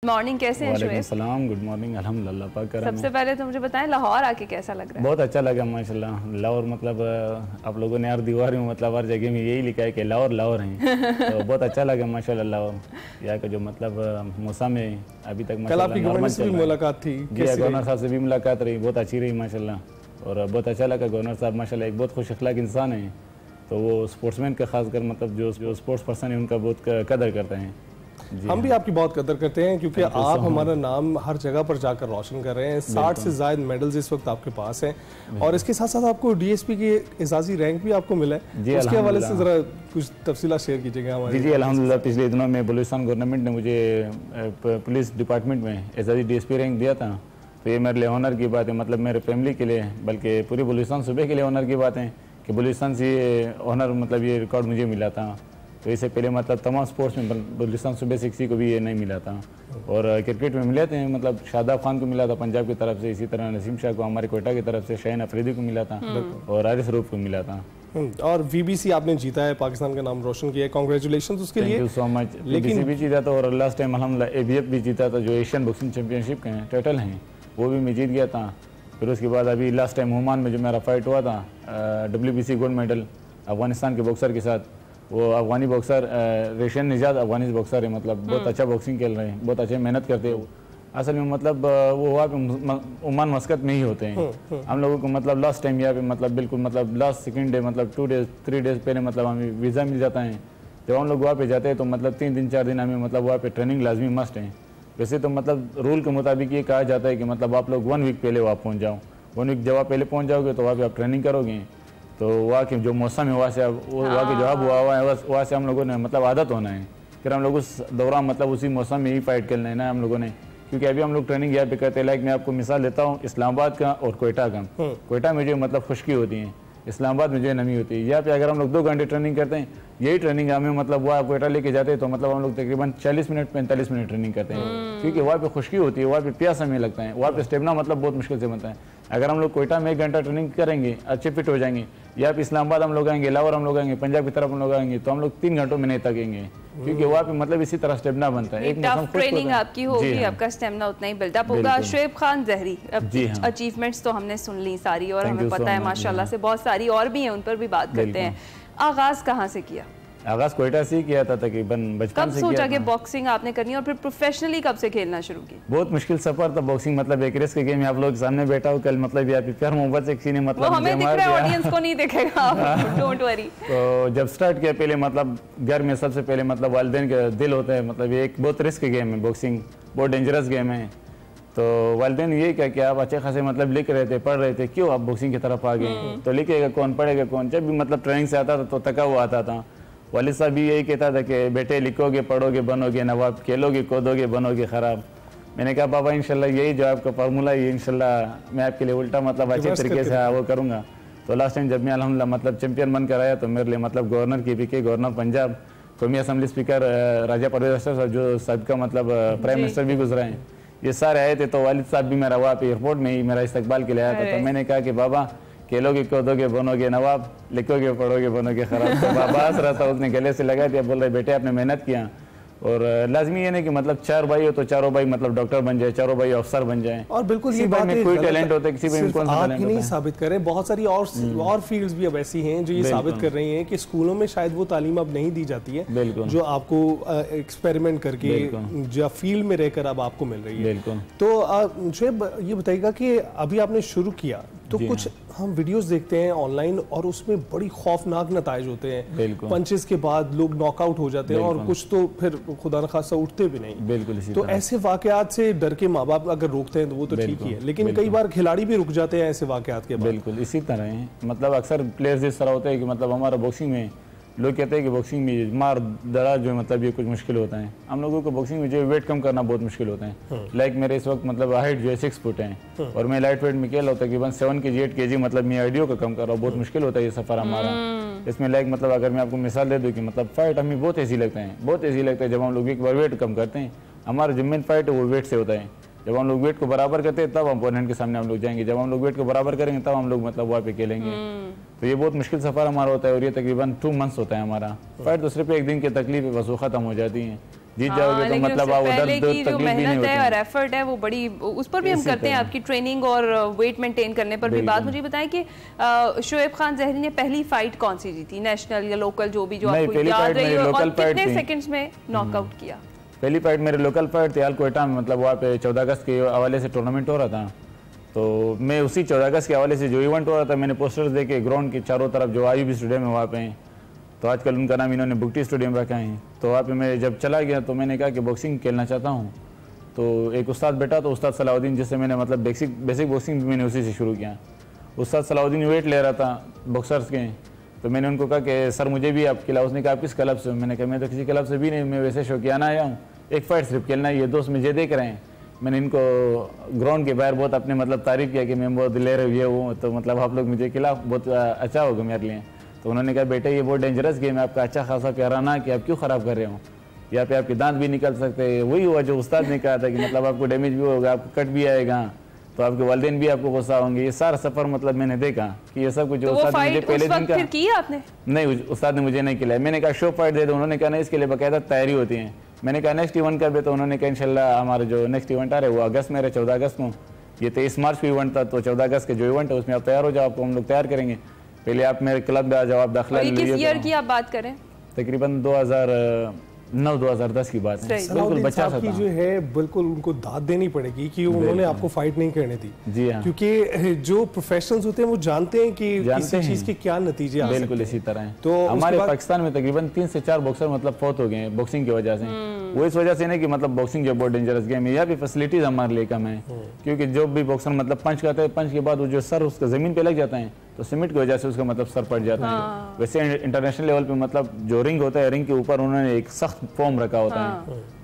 Morning, कैसे हैं शुएब? सलाम, गुड मॉर्निंग, अल्हम्दुलिल्लाह पाक करम। सबसे पहले तो मुझे बताएं लाहौर आके कैसा लग रहा है? बहुत अच्छा लगा माशाल्लाह। लाहौर मतलब आप लोगों ने हर दीवार में मतलब हर जगह में यही लिखा है कि लाहौर लाहौर हैं। तो बहुत अच्छा लगा माशाल्लाह। लाहौर यहाँ का जो मतलब मौसम है अभी तक कल आपकी गवर्नर से भी मुलाकात थी? जी, गवर्नर साहब से भी मुलाकात रही, बहुत अच्छी रही माशाल्लाह। और बहुत अच्छा लगा। गवर्नर साहब माशाल्लाह एक बहुत खुश अखलाक इंसान है। तो वो स्पोर्ट्समैन का खासकर मतलब जो स्पोर्ट्स पर्सन है उनका बहुत कदर करते हैं। हम भी आपकी बहुत कदर करते हैं क्योंकि आप हमारा नाम हर जगह पर जाकर रोशन कर रहे हैं। 60 से ज़ायद मेडल्स इस वक्त आपके पास हैं और इसके साथ साथ आपको डीएसपी की एजाजी रैंक भी आपको मिला है। उसके हवाले से ज़रा कुछ तफसीलात शेयर कीजिएगा हमारे। जी अल्हम्दुलिल्लाह, पिछले दिनों में बलूचिस्तान गवर्नमेंट ने मुझे पुलिस डिपार्टमेंट में एजाजी डीएसपी रैंक दिया था। तो ये मेरे लिए ऑनर की बात है, मतलब मेरे फैमिली के लिए, बल्कि पूरी बलूचिस्तान सूबे के लिए ऑनर की बात है कि बलूचिस्तान से ये ऑनर मतलब ये रिकॉर्ड मुझे मिला था। तो इससे पहले मतलब तमाम स्पोर्ट्स में बलूचिस्तान सूबे से किसी को भी ये नहीं मिला था। और क्रिकेट में मिले थे, मतलब शादाब खान को मिला था पंजाब की तरफ से, इसी तरह नसीम शाह को हमारे कोयटा की तरफ से, शाहीन अफरीदी को मिला था और हारिस रूफ को मिला था। और वीबीसी आपने जीता है, पाकिस्तान का नाम रोशन किया है, कांग्रेचुलेशंस उसके लिए। Thank you so much. लेकिन भी जीता था और लास्ट टाइम अल्हम्दुलिल्लाह एबीएफ भी जीता था, जो एशियन बॉक्सिंग चैंपियनशिप के टाइटल हैं वो भी मैं जीत गया था। फिर उसके बाद अभी लास्ट टाइम ओमान में जो मेरा फाइट हुआ था WBC गोल्ड मेडल अफगानिस्तान के बॉक्सर के साथ, वो अफगानी बॉक्सर रेशन निजात अफगानी बॉक्सर है, मतलब बहुत अच्छा बॉक्सिंग खेल रहे हैं, बहुत अच्छे मेहनत करते हैं। असल में मतलब वो वहाँ पे ओमान मस्कत में ही होते हैं। हम लोगों को मतलब लास्ट टाइम यहाँ पे मतलब बिल्कुल मतलब लास्ट सेकंड डे मतलब 2 डेज 3 डेज पहले मतलब हमें वीज़ा मिल जाता है। जब हम लोग वहाँ पे जाते हैं तो मतलब 3 दिन 4 दिन हमें मतलब वहाँ पे ट्रेनिंग लाजमी मस्ट है। वैसे तो मतलब रूल के मुताबिक ये कहा जाता है कि मतलब आप लोग 1 वीक पहले वहाँ पहुँच जाओ। 1 वीक जब आप पहले पहुँच जाओगे तो वहाँ पे आप ट्रेनिंग करोगे, तो वहाँ के जो मौसम है वहाँ से वहाँ के जो अब हुआ है वहाँ से हम लोगों ने मतलब आदत होना है। फिर हम लोग उस दौरान मतलब उसी मौसम में ही फाइट करना है ना हम लोगों ने, क्योंकि अभी हम लोग ट्रेनिंग यहाँ पे करते हैं। लाइक मैं आपको मिसाल देता हूँ इस्लामाबाद का और कोयटा का। कोयटा में जो मतलब खुश्की होती है, इस्लामाबाद में जो नमी होती है। यहाँ पे अगर हम लोग 2 घंटे ट्रेनिंग करते हैं, यही ट्रेनिंग हमें मतलब वहाँ कोयटा लेके जाते हैं तो मतलब हम लोग तकरीबन 40 मिनट 45 मिनट ट्रेनिंग करते हैं, क्योंकि वहाँ पे खुश्की होती है, वहाँ पे प्यास हमें लगता है, वहाँ पे स्टेमिना मतलब बहुत मुश्किल से बनता है। अगर हम लोग कोयटा में 1 घंटा ट्रेनिंग करेंगे, अच्छे फिट हो जाएंगे, या फिर इस्लामाबाद हम लोग आएंगे, लाहौर हम लोग आएंगे, पंजाब की तरफ हम लोग आएंगे, तो हम लोग 3 घंटों में नहीं थकेंगे, क्योंकि वहाँ पे मतलब इसी तरह स्टेमिना बनता है। एक टफ ट्रेनिंग आपकी होगी, आपका स्टेमिना उतना ही बिल्डअप होगा। शुएब खान ज़हरी, अचीवमेंट्स तो हमने सुन ली सारी और हमें पता है माशाल्लाह से बहुत सारी और भी हैं, उन पर भी बात करते हैं। आगाज़ कहाँ से किया? आगाज़ कोयटा से ही किया था, तकरीबन बचपन से। कब सोचा कि बॉक्सिंग आपने करनी है और फिर प्रोफेशनली कब से खेलना शुरू की? बहुत मुश्किल सफर था बॉक्सिंग, मतलब एक रेस के गेम में आप लोग सामने बैठा हो कल, मतलब यहाँ पे प्यार मोहब्बत से किसी ने मतलब वो हमें दिख रहा है, ऑडियंस को नहीं दिखेगा, डोंट वरी। तो जब स्टार्ट किया पहले मतलब घर में सबसे पहले मतलब वालिदैन का दिल होता है, मतलब ये एक बहुत रिस्क गेम है बॉक्सिंग, बहुत डेंजरस गेम है। तो वालिदैन ये क्या कि आप अच्छे खासे मतलब लिख रहे थे, पढ़ रहे थे, क्यों आप बॉक्सिंग की तरफ आ गए? तो लिखेगा कौन, पढ़ेगा कौन? जब भी मतलब ट्रेनिंग से आता था तो थका हुआ आता था। वालिद साहब भी यही कहता था कि बेटे लिखोगे पढ़ोगे बनोगे नवाब, खेलोगे कूदोगे बनोगे ख़राब। मैंने कहा बाबा इंशाल्लाह यही जो आपका फार्मूला है, इंशाल्लाह मैं आपके लिए उल्टा मतलब अच्छे तरीके से वो करूँगा। तो लास्ट टाइम जब मैं अल्हम्दुलिल्लाह मतलब चैंपियन बनकर आया तो मेरे लिए मतलब गवर्नर की पीके, गवर्नर पंजाब, कौमी असम्बली स्पीकर राजा परवेज़ अख्तर साहब, जो सबका मतलब प्राइम मिनिस्टर भी गुजरा हैं, ये सारे आए थे। तो वालिद साहब भी मेरा वहाँ पे एयरपोर्ट में ही मेरा इस्तकबाल के लिए आया था। तो मैंने कहा कि बाबा खेलोगे कूदोगे बनोगे नवाब, लिखोगे पढ़ोगे बनोगे खराब। तो बाबा हंस रहा था, उसने गले से लगा दिया, बोल रहे बेटे आपने मेहनत किया। और लाजमी ये नहीं कि मतलब 4 भाई हो तो चारों भाई मतलब डॉक्टर बन जाए, चारों भाई अफसर बन जाए। और बिल्कुल ये बात में कोई टैलेंट होता है, किसी में कौन सा टैलेंट नहीं साबित करें। बहुत सारी और फील्ड्स भी अब ऐसी हैं जो ये साबित कर रही हैं कि स्कूलों में शायद वो तालीम अब नहीं दी जाती है जो आपको एक्सपेरिमेंट करके या फील्ड में रहकर अब आपको मिल रही है। तो शुएब ये बताइएगा कि अभी आपने शुरू किया तो कुछ हम वीडियोस देखते हैं ऑनलाइन और उसमें बड़ी खौफनाक नताइज होते हैं, पंचेस के बाद लोग नॉकआउट हो जाते हैं और कुछ तो फिर खुदा न खासा उठते भी नहीं। बिल्कुल तो ऐसे वाकयात से डर के माँ बाप अगर रोकते हैं तो वो तो ठीक ही है, लेकिन कई बार खिलाड़ी भी रुक जाते हैं ऐसे वाकयात के बाद। बिल्कुल इसी तरह है, मतलब अक्सर प्लेयर्स इस तरह होते हैं कि मतलब हमारा बॉक्सिंग में लोग कहते हैं कि बॉक्सिंग में मार दड़ा जो मतलब ये कुछ मुश्किल होता है। हम लोगों को बॉक्सिंग में जो वेट कम करना बहुत मुश्किल होता है। लाइक मेरे इस वक्त मतलब हाइट जो है 6 फुट है और मैं लाइट वेट में खेल रहा हूँ तकरीबन 7 kg 8 kg, मतलब मैं आइडियो का कम कर रहा हूँ। बहुत मुश्किल होता है ये सफ़र हमारा। इसमें लाइक मतलब अगर मैं आपको मिसाल दे दूँ कि मतलब फाइट हमें बहुत ईजी लगता है, बहुत ईजी लगता है जब हम लोग एक बार वेट कम करते हैं। हमारा जो मेन फाइट है वो वेट से होता है, जब हम लोग वेट को बराबर करते हैं तब अपोनेंट के सामने हम लोग जाएंगे, जब हम लोग वेट को बराबर करेंगे तब हम लोग मतलब वहाँ पे खेलेंगे। तो ये बहुत मुश्किल सफ़र हमारा होता है और ये तकरीबन 2 मंथ्स होता है हमारा। फाइट तो सिर्फ एक दिन की तकलीफ है, बस वो ख़त्म हो जाती है। जीत जाओगे तो मतलब आप उधर तकलीफ भी नहीं होती है और एफर्ट है वो बड़ी, उस पर भी हम करते हैं, आपकी ट्रेनिंग और वेट मेंटेन करने पर भी बात। मुझे बताएं कि शोएब खान ज़हरी ने पहली फाइट कौन सी जीती, नेशनल या लोकल, जो भी जो आपको याद रही हो, और कितने सेकंड्स में नॉकआउट किया? पहली फाइट मेरे लोकल फाइट थी कोयटा में, मतलब वहाँ पे 14 अगस्त के हवाले से टूर्नामेंट हो रहा था। तो मैं उसी 14 अगस्त के हवाले से जो इवेंट हो रहा था मैंने पोस्टर्स देखे ग्राउंड के चारों तरफ जो आईयूबी स्टेडियम है वहाँ पे, तो आजकल उनका नाम इन्होंने बुगटी स्टेडियम रखा है। तो वहाँ पे मैं जब चला गया तो मैंने कहा कि बॉक्सिंग खेलना चाहता हूँ। तो एक उस्ताद बेटा, तो उस्ताद सलाउद्दीन, जिससे मैंने मतलब बेसिक बॉक्सिंग भी मैंने उसी से शुरू किया। उस्ताद सलाउद्दीन वेट ले रहा था बॉक्सर्स के, तो मैंने उनको कहा कि सर मुझे भी आप खिलाओ। उसने कहा आप किस क्लब से? मैंने कहा मैं तो किसी क्लब से भी नहीं, मैं वैसे शौकियाना आया हूँ, एक फाइट सिर्फ खेलना है, ये दोस्त मुझे देख रहे हैं। मैंने इनको ग्राउंड के बाहर बहुत अपने मतलब तारीफ़ किया कि मैं बहुत दिलेर ये हूँ, तो मतलब आप लोग मुझे खिलाओ, बहुत अच्छा होगा मेरे लिए। तो उन्होंने कहा बेटे ये बहुत डेंजरस गेम है, आपका अच्छा खासा प्यारा ना कि आप क्यों ख़राब कर रहे हो, यहाँ पे आपके दांत भी निकल सकते हैं। वही हुआ जो उस्ताद ने कहा था कि मतलब आपको डैमेज भी होगा, आपको कट भी आएगा, तो आपके वालिदैन भी आपको गुस्सा होंगे। ये सारा सफ़र मतलब मैंने देखा कि ये सब कुछ जो उस्ताद ने मुझे पहले दिन का किया आपने? नहीं, उस्ताद ने मुझे नहीं खिलाया। मैंने कहा शो फाइट दे दो, उन्होंने कहा नहीं इसके लिए बाकायदा तैयारी होती है। मैंने कहा नेक्स्ट इवेंट कर दे, तो उन्होंने कहा इंशाल्लाह हमारे जो नेक्स्ट इवेंट आ रहे वो अगस्त में रहे, 14 अगस्त को। ये 23 मार्च को इवेंट था, तो 14 अगस्त के जो इवेंट है उसमें आप तैयार हो जाओ, आपको हम लोग तैयार करेंगे। पहले आप मेरे क्लब में आ जाओ, आप दाखिला लीजिए। किस ईयर की आप बात करें? तकरीबन 2009-2010 की बात है। बिल्कुल बच्चा सा था। जो है बिल्कुल उनको दाद देनी पड़ेगी कि उन्होंने आपको फाइट नहीं करने दी। जी हाँ, क्योंकि जो प्रोफेशनल्स होते हैं वो जानते हैं कि किसी चीज के क्या नतीजे आ सकते हैं। बिल्कुल इसी तरह है। तो हमारे पाकिस्तान में तकरीबन 3 से 4 बॉक्सर मतलब फौत हो गए हैं बॉक्सिंग की वजह से। वो इस वजह से नहीं कि मतलब बॉक्सिंग जो बहुत डेंजरस गेम है, यहाँ भी फैसिलिटीज हमारे लिए कम है। क्योंकि जो भी बॉक्सर मतलब पंच करते हैं, पंच के बाद वो जो सर उसका जमीन पे लग जाता है, तो सीमेंट की वजह से उसका मतलब सर पड़ जाता है। वैसे इंटरनेशनल लेवल पे मतलब जो रिंग होता है, रिंग के ऊपर उन्होंने एक सख्त फॉर्म रखा होता है,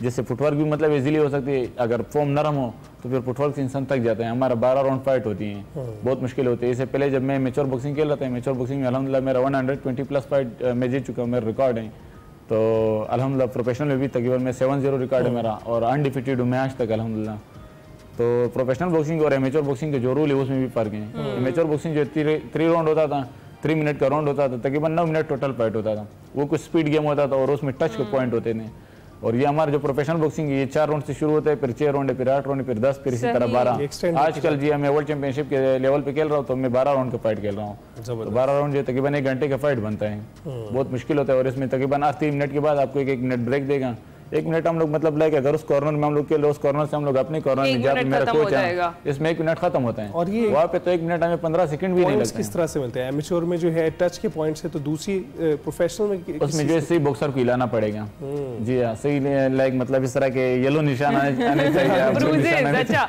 जिससे फुटवर्क भी मतलब इजीली हो सकती है। अगर फॉर्म नरम हो तो फिर फुटवर्क से इंसान थक जाता है। हमारा 12 राउंड फाइट होती है, बहुत मुश्किल होती है। इससे पहले जब मैं मेच्योर बॉक्सिंग खेल रहा था, मेच्योर बॉक्सिंग में अल्हम्दुलिल्लाह मेरा 120+ फाइट मैं जीत चुका हूँ, मेरा रिकॉर्ड है। तो अल्हम्दुलिल्लाह प्रोफेशनल में भी तकरीबन मैं 7-0 रिकॉर्ड है मेरा, और अनडिफिटेड हूँ मैं आज तक अल्हम्दुलिल्लाह। तो प्रोफेशनल बॉक्सिंग और एमेच्योर बॉक्सिंग के जो रूल है उसमें भी फर्क है। एमेच्योर बॉक्सिंग जो 3 राउंड होता था, 3 मिनट का राउंड होता था, तकरीबन 9 मिनट टोटल फाइट होता था। वो कुछ स्पीड गेम होता था और उसमें टच के पॉइंट होते थे। और ये हमारा जो प्रोफेशनल बॉक्सिंग है ये 4 राउंड से शुरू होता है, फिर 6 राउंड है, फिर 8 राउंड है, फिर 10, फिर इसी तरह 12। आजकल जी मैं वर्ल्ड चैंपियनशिप के लेवल पे खेल रहा हूँ, तो मैं 12 राउंड का फाइट खेल रहा हूँ। तो 12 राउंड जो तकरीबन 1 घंटे का फाइट बनता है, बहुत मुश्किल होता है। और इसमें तकरीबन 3 मिनट के बाद आपको 1 मिनट ब्रेक देगा। 1 मिनट हम लोग मतलब लाइक अगर उस कॉर्नर में हम लोग खेल, उस कॉर्नर से हम लोग अपने कॉर्नर में जाते, मेरा कोच है, इसमें 1 मिनट खत्म होता है। और ये वहाँ पे तो 1 मिनट हमें 15 सेकंड भी नहीं लगते। किस तरह से मिलते हैं? एमेच्योर में जो है टच के पॉइंट्स है, तो दूसरी प्रोफेशनल में उसमें जो है सही बॉक्सर को हिलाना पड़ेगा। जी हाँ, सही लाइक मतलब इस तरह के येलो निशान आने चाहिए। अच्छा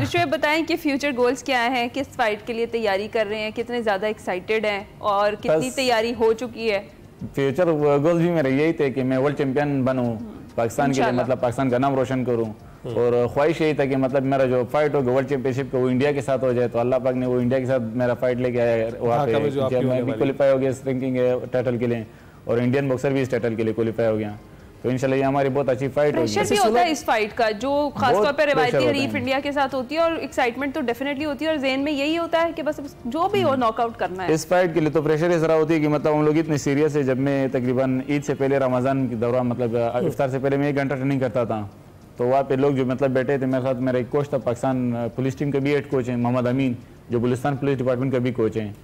शोएब बताएं कि फ्यूचर गोल्स क्या हैं, किस फाइट के लिए तैयारी कर रहे हैं, कितने ज्यादा एक्साइटेड हैं और कितनी तैयारी हो चुकी है? फ्यूचर गोल्स भी मेरे यही थे कि मैं वर्ल्ड चैंपियन बनूं पाकिस्तान के लिए, मतलब पाकिस्तान का नाम रोशन करूं। और ख्वाहिश यही था कि मतलब मेरा जो फाइट होगा वर्ल्ड चैंपियनशिप का वो इंडिया के साथ हो जाए। तो अल्लाह पाक ने वो इंडिया के साथ मेरा फाइट लेके आया वहाँ पे, जब मैं भी क्वालिफाई हो गया इस रैंकिंग टाइटल के लिए, और इंडियन बॉक्सर भी इस टाइटल के लिए क्वालिफाई हो गया। तो इंशाल्लाह ये हमारी बहुत अच्छी फाइट होगी। प्रेशर भी होता है इस फाइट का, जो खासतौर पे रिवायती हरीफ इंडिया के साथ होती है, और एक्साइटमेंट तो डेफिनेटली होती है, और ज़हन में यही होता है कि बस जो भी हो नॉकआउट करना है। इस फाइट के लिए तो प्रेशर इस तरह होती है कि मतलब हम लोग इतने सीरियस है। जब मैं तकरीबन ईद से पहले, रमज़ान के दौरान, मतलब इफ्तार से पहले मैं 1 घंटा ट्रेनिंग करता था, तो वहाँ पे लोग जो मतलब बैठे थे मेरे साथ, मेरा एक कोच था पाकिस्तान पुलिस टीम का भी हेड कोच है मोहम्मद अमीन, जो बलूचिस्तान पुलिस डिपार्टमेंट का भी कोच हैं।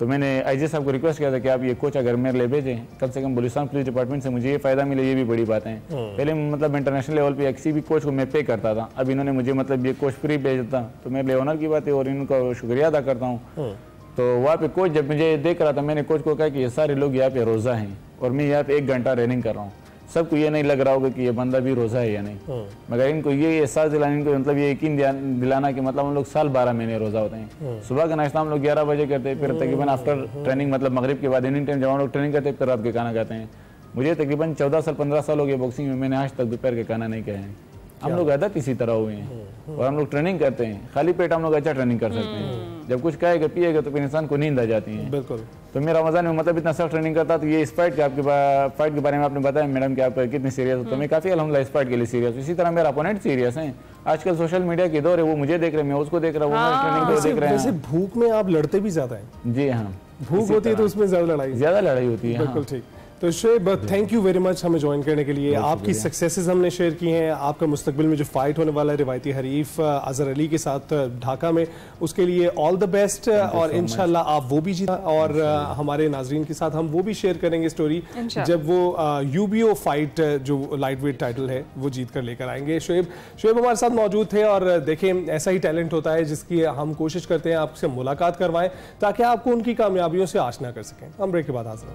तो मैंने आईजी साहब को रिक्वेस्ट किया था कि आप ये कोच अगर मेरे लिए भेजें, कम से कम बलूचिस्तान पुलिस डिपार्टमेंट से मुझे ये फ़ायदा मिले, ये भी बड़ी बात है। पहले मतलब इंटरनेशनल लेवल पे किसी भी कोच को मैं पे करता था, अब इन्होंने मुझे मतलब ये कोच फ्री भेजता, तो मेरे लिए ऑनर की बात है और इनका शुक्रिया अदा करता हूँ। तो वहाँ पे कोच जब मुझे देख रहा था, मैंने कोच को कहा कि ये सारे लोग यहाँ पे रोज़ा हैं और मैं यहाँ पे 1 घंटा रनिंग कर रहा हूँ। सबको ये नहीं लग रहा होगा कि ये बंदा भी रोज़ा है या नहीं, मगर इनको ये एहसास दिलाना, इनको मतलब ये यकीन दिलाना कि मतलब हम लोग साल 12 महीने रोज़ा होते हैं। सुबह का नाश्ता हम लोग 11 बजे करते हैं, फिर तकरीबन आफ्टर ट्रेनिंग मतलब मगरिब के बाद इवनिंग टाइम जब हम लोग ट्रेनिंग करते हैं, फिर रात के खाना खाते हैं। मुझे तकरीबन 14 साल 15 साल हो गए बॉक्सिंग में, मैंने आज तक दोपहर के खाना नहीं खाए हैं। हम लोग आदत इसी तरह हुए हैं और हम लोग ट्रेनिंग करते हैं, खाली पेट हम लोग अच्छा ट्रेनिंग कर सकते हैं। जब कुछ खाएगा पिएगा तो फिर इंसान को नींद आ जाती है। बिल्कुल। तो मैं रमज़ान में मतलब इतना सख्त ट्रेनिंग करता, तो ये इस फाइट के आपके फाइट के बारे में आपने बताया मैडम कि आप कितने सीरियस हो, तो मैं काफ़ी अल्हम्दुलिल्लाह इस फाइट के लिए सीरियस हूँ। इसी तरह मेरा अपोनेंट सीरियस हैं आजकल सोशल मीडिया की दौर है, वो मुझे देख रहे हैं, मैं उसको देख रहा हूँ, वो ट्रेनिंग को देख रहे हैं। वैसे भूख में आप लड़ते भी ज्यादा हैं। जी हाँ, भूख होती है तो उसमें ज्यादा लड़ाई होती है। बिल्कुल ठीक। तो Shoaib, thank you very much हमें ज्वाइन करने के लिए। आपकी सक्सेसेस हमने शेयर की हैं, आपका मुस्तकबिल में जो फाइट होने वाला है रिवायती हरीफ अजहर अली के साथ ढाका में, उसके लिए ऑल द बेस्ट, और इंशाल्लाह आप वो भी जीता, और हमारे नाजरीन के साथ हम वो भी शेयर करेंगे स्टोरी जब वो यूबीओ फाइट जो लाइट वेट टाइटल है वो जीत कर लेकर आएंगे। शोएब हमारे साथ मौजूद थे, और देखें ऐसा ही टैलेंट होता है जिसकी हम कोशिश करते हैं आपसे मुलाकात करवाएं ताकि आपको उनकी कामयाबियों से आशना कर सकें। हम ब्रेक के बाद हाजिर